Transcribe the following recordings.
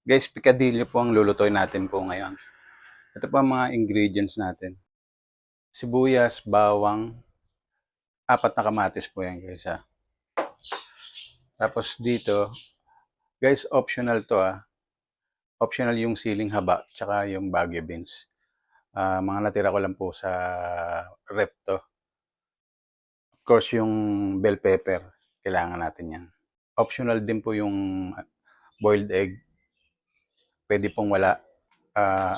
Guys, picadillo po ang lulutuin natin po ngayon. Ito po ang mga ingredients natin. Sibuyas, bawang, 4 na kamatis po yan guys ha. Tapos dito, guys, optional to ah. Optional yung siling haba, tsaka yung Baguio beans. Mga natira ko lang po sa rep to. Of course, yung bell pepper, kailangan natin yan. Optional din po yung boiled egg. Pwede pong wala.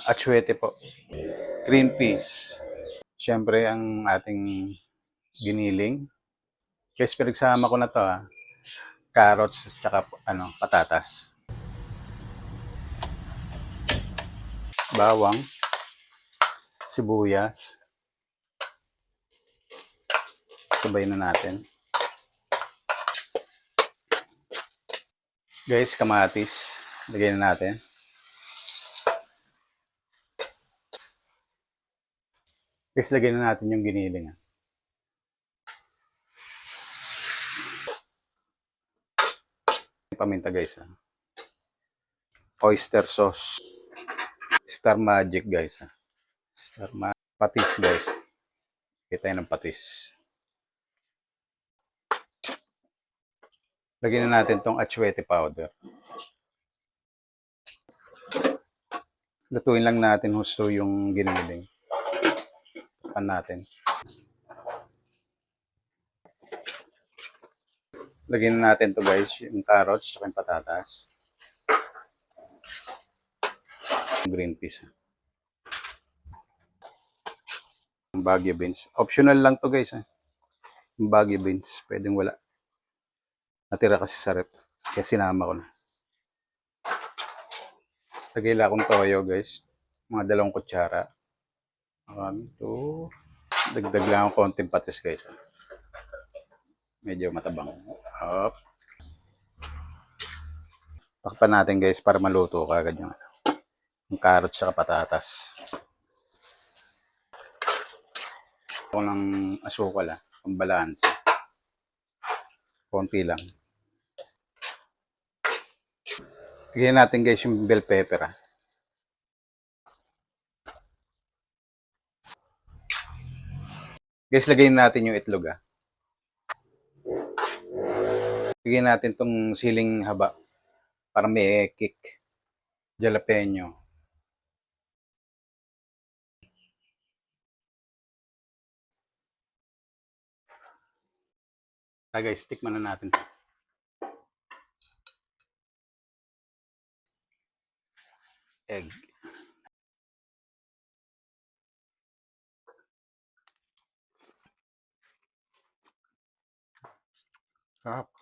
Atsuete po. Green peas. Siyempre, ang ating giniling. Guys, pinagsama ko na to ah. Carrots, tsaka patatas. Bawang, sibuyas. Sabay na natin. Guys, kamatis. Lagay na natin. Guys, lagay na natin yung giniling. Paminta guys. Oyster sauce. Star Magic guys. Star Magic. Patis guys. Kita ng patis. Lagyan na natin tong atsuete powder. Lutuin lang natin husto yung giniling. Tapan natin. Lagyan na natin to guys, yung carrots at yung patatas. Green peas. Yung Baguio beans. Optional lang to guys. Yung Baguio beans. Pwedeng wala. Natira kasi sa rep. Kaya sinama ko na. Lagay lang akong toyo guys. Mga 2 kutsara. Marami to. Dagdag lang ako konting patis guys. Medyo matabang. Hop. Takpan natin guys para maluto kagad yung carrots at patatas. Ako ng asukal pang balance. Konti lang. Lagyan natin guys yung bell pepper Guys, lagyan natin yung itlog Lagyan natin tong siling haba para may kick. Jalapeno. Guys, tikman na natin. Egg. Sarap.